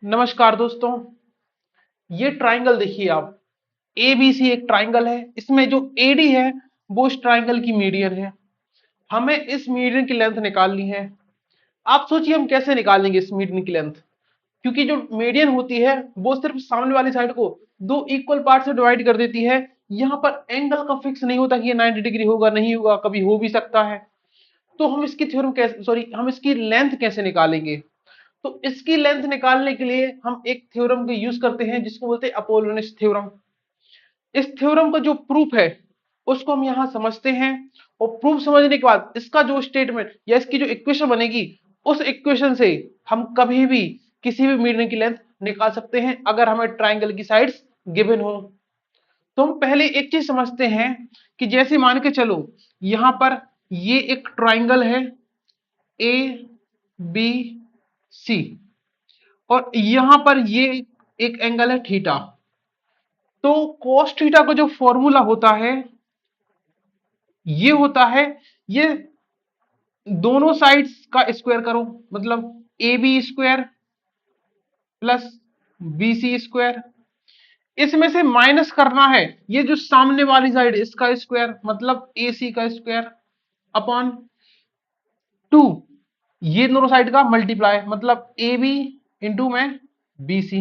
नमस्कार दोस्तों। ये ट्राइंगल देखिए आप, ए बी सी एक ट्राइंगल है। इसमें जो एडी है वो इस ट्राइंगल की मीडियन है। हमें इस मीडियन की लेंथ निकालनी है। आप सोचिए हम कैसे निकालेंगे इस मीडियन की लेंथ, क्योंकि जो मीडियन होती है वो सिर्फ सामने वाली साइड को दो इक्वल पार्ट से डिवाइड कर देती है। यहाँ पर एंगल का फिक्स नहीं होता कि ये 90 डिग्री होगा, नहीं होगा, कभी हो भी सकता है। तो हम इसकी थ्योरम कैसे, सॉरी, हम इसकी लेंथ कैसे निकालेंगे? तो इसकी लेंथ निकालने के लिए हम एक थ्योरम को यूज करते हैं जिसको बोलते हैं अपोलोनिस थ्योरम। इस थ्योरम का जो प्रूफ है उसको हम यहां समझते हैं, और प्रूफ समझने के बाद इसका जो स्टेटमेंट या इसकी जो इक्वेशन बनेगी, उस इक्वेशन से हम कभी भी किसी भी मीडियन की लेंथ निकाल सकते हैं अगर हमें ट्राइंगल की साइड्स गिवन हो। तो हम पहले एक चीज समझते हैं कि जैसे मान के चलो यहां पर ये एक ट्राइंगल है ए बी सी, और यहां पर ये एक एंगल है थीटा। तो cos थीटा का जो फॉर्मूला होता है ये होता है, ये दोनों साइड्स का स्क्वायर करो, मतलब A B square plus B C square. इसमें से माइनस करना है ये जो सामने वाली साइड इसका स्क्वायर, मतलब ए सी का स्क्वायर अपॉन टू ये दोनों साइड का मल्टीप्लाई, मतलब ए बी इंटू में बी सी।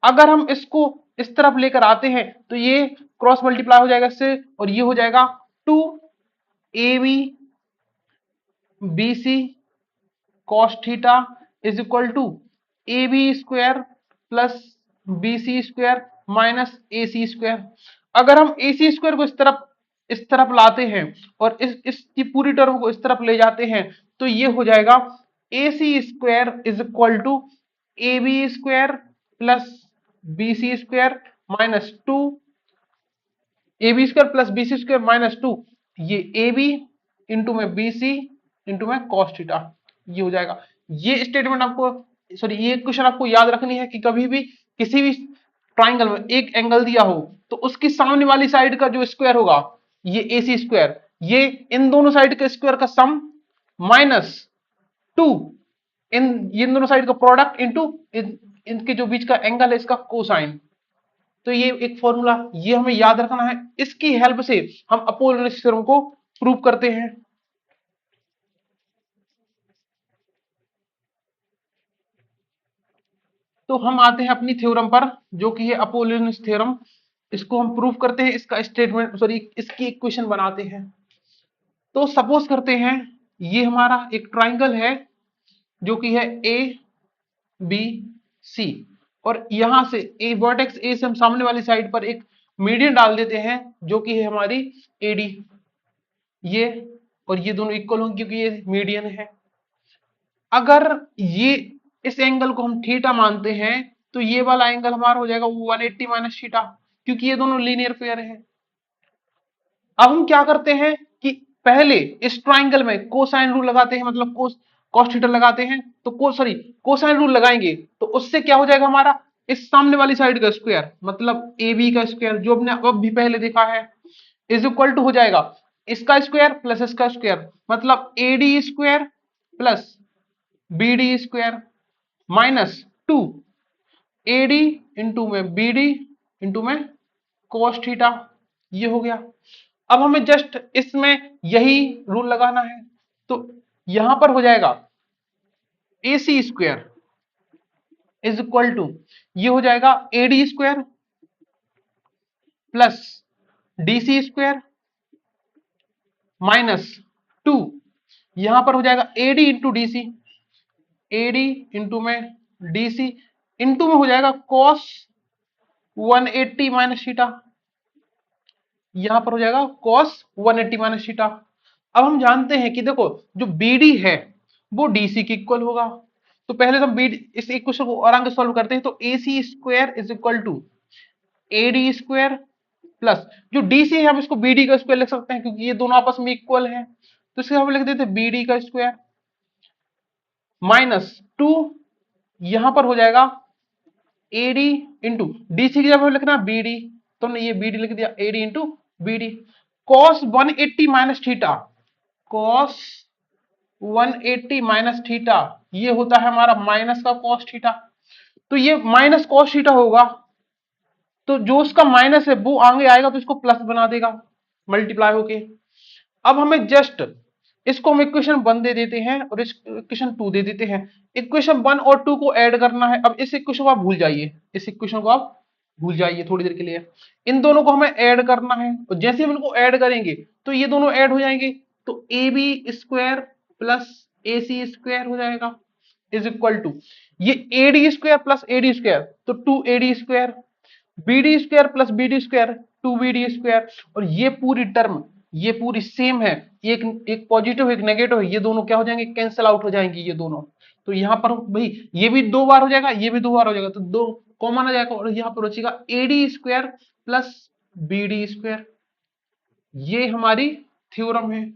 अगर हम इसको इस तरफ लेकर आते हैं तो ये क्रॉस मल्टीप्लाई हो जाएगा इससे, और ये हो जाएगा two A B B C cos theta is equal to A B square plus B C square minus A C square. अगर हम ए सी स्क्वायर को इस तरफ लाते हैं और इसकी पूरी टर्म को इस तरफ ले जाते हैं तो ये हो जाएगा A C square is equal to A B square plus B C square minus two A B square plus B C square minus two, ये ए बी इंटू में बी सी इंटू में कॉस थीटा, ये हो जाएगा। ये statement आपको, sorry, ये question आपको याद रखनी है कि कभी भी किसी भी ट्राइंगल में एक एंगल दिया हो तो उसकी सामने वाली साइड का जो स्क्वायर होगा ये ए सी स्क्वायर, ये इन दोनों साइड के स्क्वायर का सम माइनस टू इन दोनों साइड का प्रोडक्ट इंटू इनके जो बीच का एंगल है इसका कोसाइन। तो ये एक फॉर्मूला ये हमें याद रखना है, इसकी हेल्प से हम अपोलोनिस थ्योरम को प्रूव करते हैं। तो हम आते हैं अपनी थ्योरम पर जो कि है अपोलोनिस थ्योरम। इसको हम प्रूव करते हैं, इसका स्टेटमेंट, सॉरी, इसकी इक्वेशन बनाते हैं। तो सपोज करते हैं ये हमारा एक ट्राइंगल है जो कि है ए बी सी, और यहां से ए वर्टेक्स ए से हम सामने वाली साइड पर एक मीडियन डाल देते हैं जो कि है हमारी एडी। ये और ये दोनों इक्वल होंगे क्योंकि ये मीडियन है। अगर ये इस एंगल को हम थीटा मानते हैं तो ये वाला एंगल हमारा हो जाएगा 180 माइनस थीटा, क्योंकि ये दोनों लीनियर पेयर है। अब हम क्या करते हैं कि पहले इस ट्राइंगल में कोसाइन रूल लगाते हैं, मतलब cos थीटा लगाते हैं। तो कोसाइन रूल लगाएंगे तो उससे क्या हो जाएगा, हमारा इस सामने वाली साइड का स्क्वायर, मतलब ए बी का स्क्वायर जो हमने अब भी पहले देखा है, इज इक्वल टू हो जाएगा इसका स्क्वायर प्लस इसका स्क्वायर, मतलब A D square plus B D square minus two A D into में बी डी इंटू में कोस थीटा। ये हो गया। अब हमें जस्ट इसमें यही रूल लगाना है, तो यहां पर हो जाएगा A C square is equal to, ये हो जाएगा A D square plus D C square minus two, यहां पर हो जाएगा A D into D C, A D into में डी सी इंटू में हो जाएगा कॉस 180 माइनस थीटा, यहां पर हो जाएगा cos 180 माइनस थीटा। अब हम जानते हैं कि देखो जो BD है वो DC के इक्वल होगा। तो पहले तो हम BD इस इक्वेशन को और आगे सॉल्व करते हैं, तो AC square is equal to AD square plus जो DC है हम इसको BD का स्क्वायर लिख सकते हैं क्योंकि ये दोनों आपस में इक्वल है, तो इसके हम लिख देते हैं BD का स्क्वायर माइनस टू, यहां पर हो जाएगा AD इंटू DC की जगह लिखना BD, तो हमने ये BD लिख दिया, AD into BD cos 180 minus theta, cos 180 minus theta, ये होता है हमारा माइनस का cos थीटा। तो ये माइनस कॉस थीटा होगा, तो जो उसका माइनस है वो आगे आएगा तो इसको प्लस बना देगा मल्टीप्लाई होके। अब हमें जस्ट इसको हम इक्वेशन 1 दे देते हैं और इस इक्वेशन 2 दे देते हैं। इक्वेशन 1 और 2 को ऐड करना है। अब इस इक्वेशन को आप भूल जाइए, इस इक्वेशन को आप भूल जाइए थोड़ी देर के लिए। इन दोनों को हमें ऐड करना है और जैसे हम इनको ऐड करेंगे तो ये दोनों ऐड हो जाएंगे, तो A B square plus A C square हो जाएगा इज इक्वल टू ये A D square plus A D square, तो 2 AD square, B D square plus B D square 2 BD square. और ये पूरी टर्म ये पूरी सेम है, एक एक पॉजिटिव एक नेगेटिव है, ये दोनों क्या हो जाएंगे, कैंसिल आउट हो जाएंगे ये दोनों। तो यहाँ पर भाई ये भी 2 बार हो जाएगा, ये भी 2 बार हो जाएगा, तो 2 कॉमन आ जाएगा और यहाँ पर बचेगा AD square plus BD square. ये हमारी थ्योरम है,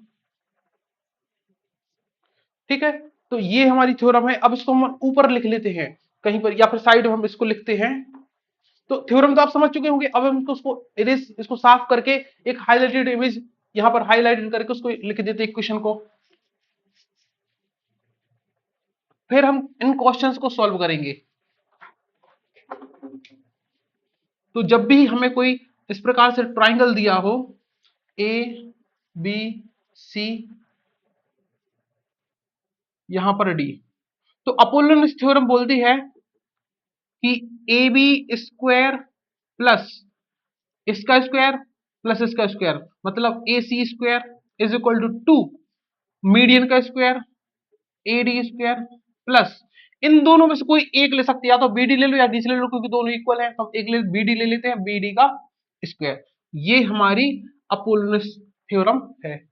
ठीक है। तो ये हमारी थ्योरम है। अब इसको हम ऊपर लिख लेते हैं कहीं पर या फिर साइड में हम इसको लिखते हैं। तो थ्योरम तो आप समझ चुके होंगे। अब हम इसको इरेज इसको साफ करके एक हाईलाइटेड इमेज यहां पर हाईलाइटेड करके उसको लिख देते हैं इक्वेशन को। फिर हम इन क्वेश्चंस को सॉल्व करेंगे। तो जब भी हमें कोई इस प्रकार से ट्राइंगल दिया हो ए बी सी यहां पर डी, तो अपोलोनियस थ्योरम बोलती है कि ए बी स्क्वायर प्लस इसका स्क्वायर प्लस इसका स्क्वायर मतलब A C square is equal to 2 median का square A D square plus इन दोनों में से कोई एक ले सकते हैं, या तो बी डी ले लो या डी सी ले लो, क्योंकि दोनों इक्वल है। तो हम एक बी डी ले लेते हैं, बी डी का स्क्वायर। ये हमारी अपोलोनियस थ्योरम है।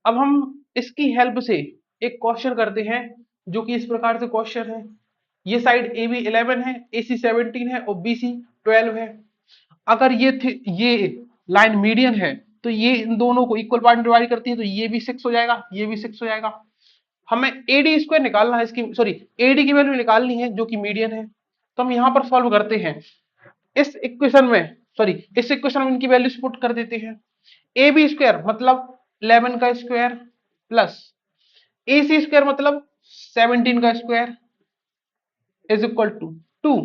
अब हम इसकी हेल्प से एक क्वेश्चन करते हैं जो कि इस प्रकार से क्वेश्चन है। ये साइड ए बी 11 है, ए सी 17 है और बी सी 12 है। अगर ये लाइन मीडियन है तो ये इन दोनों को इक्वल पार्ट में डिवाइड करती है, तो ये भी 6 हो जाएगा, ये भी 6 हो जाएगा। हमें एडी स्क्वायर निकालना है, इसकी सॉरी एडी की वैल्यू निकालनी है जो कि मीडियन है। तो हम यहां पर सॉल्व करते हैं इस इक्वेशन में, सॉरी इस इक्वेशन में इनकी वैल्यूज पुट कर देते हैं। ए बी स्क्वायर मतलब 11 का square plus A C square मतलब 17 का square is equal to 2।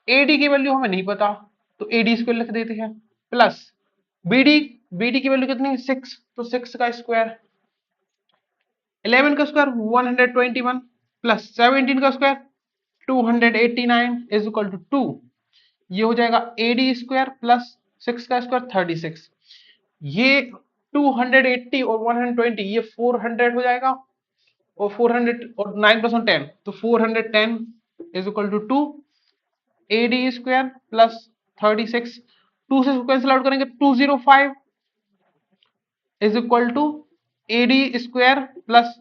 AD की वैल्यू हमें नहीं पता तो एडी स्क्वायर लिख देते हैं प्लस बीडी बीडी की वैल्यू कितनी है 6, तो 6 का स्क्वायर 11 का स्क्वायर 121 प्लस 17 का स्क्वायर 289 इज इक्वल टू 2। ये हो जाएगा एडी स्क्वायर प्लस 6 का स्क्वायर 36। ये 280 और 120 ये 400 हो जाएगा और 400 और 9 प्लस 10 तो 410 is equal to 2 AD square plus 36। 2 से कैंसिल आउट करेंगे 205 is equal to AD square plus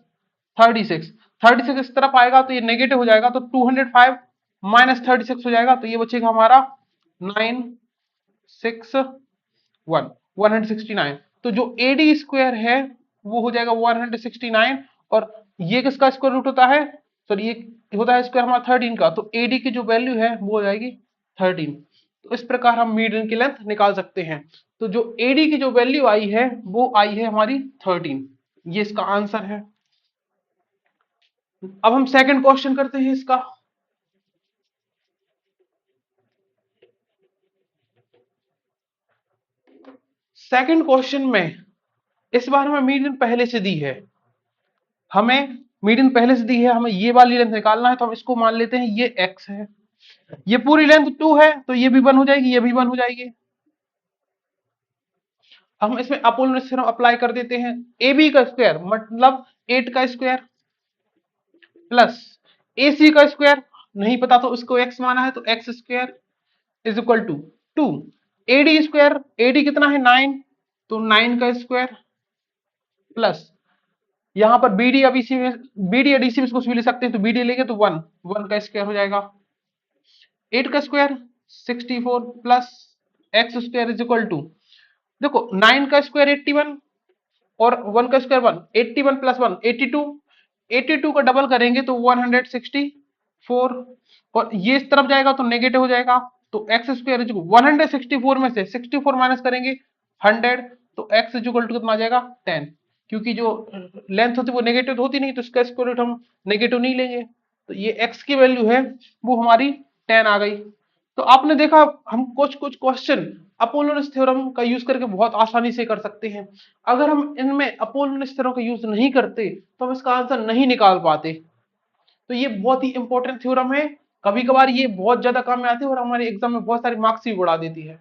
36। 36 इस तरफ आएगा तो ये नेगेटिव हो जाएगा, तो 205 माइनस 36 हो जाएगा, तो ये बचेगा हमारा 961 169। तो जो एडी स्क्वायर है वो हो जाएगा 169 और ये किसका स्क्वायर रूट होता है, सॉरी ये होता है स्क्वायर हमारा 13 का, तो एडी की जो वैल्यू है वो हो जाएगी 13। तो इस प्रकार हम मीडियन की लेंथ निकाल सकते हैं। तो जो एडी की जो वैल्यू आई है वो आई है हमारी 13, ये इसका आंसर है। अब हम सेकंड क्वेश्चन करते हैं इसका। सेकंड क्वेश्चन में इस बार हमें मीडियन पहले से दी है, हमें मीडियन पहले से दी है, हमें ये वाली लेंथ निकालना है, तो हम इसको मान लेते हैं ये x है, ये पूरी लेंथ 2 है तो ये भी 1 हो जाएगी, ये भी 1 हो जाएगी। हम इसमें अपोलोनियस थ्योरम अप्लाई कर देते हैं। ए बी का स्क्वायर मतलब 8 का स्क्वायर प्लस ए सी का स्क्वायर नहीं पता तो उसको x माना है तो x square is equal to 2 AD square, AD कितना है 9 तो 9 का स्क्वायर प्लस यहां पर बीडी अब इसी में बीडी या डीसी में कुछ भी ले सकते हैं, तो बीडी लेंगे तो 1 1 का स्क्वायर हो जाएगा। 8 का square 64 plus X square is equal to, देखो 9 का स्क्वायर 81 और 1 का स्क्वायर 1, 81 प्लस 1 82, 82 का डबल करेंगे तो 164 और ये इस तरफ जाएगा तो नेगेटिव हो जाएगा, तो एक्स स्क्वायर इज 164 में से 64 माइनस करेंगे 100 तो एक्स इज इक्वल टू कितना आ जाएगा 10, क्योंकि जो लेंथ होती है वो नेगेटिव होती नहीं तो इसका स्क्वायर रूट हम नेगेटिव नहीं लेंगे, तो ये एक्स की वैल्यू है वो हमारी 10 आ गई। तो आपने देखा हम कुछ कुछ क्वेश्चन अपोलोनियस थ्योरम का यूज करके बहुत आसानी से कर सकते हैं। अगर हम इनमें अपोलोनियस थ्योरम का यूज नहीं करते तो हम इसका आंसर नहीं निकाल पाते। तो ये बहुत ही इंपॉर्टेंट थ्योरम है, कभी कभार ये बहुत ज्यादा काम में आती है और हमारे एग्जाम में बहुत सारे मार्क्स भी बढ़ा देती है।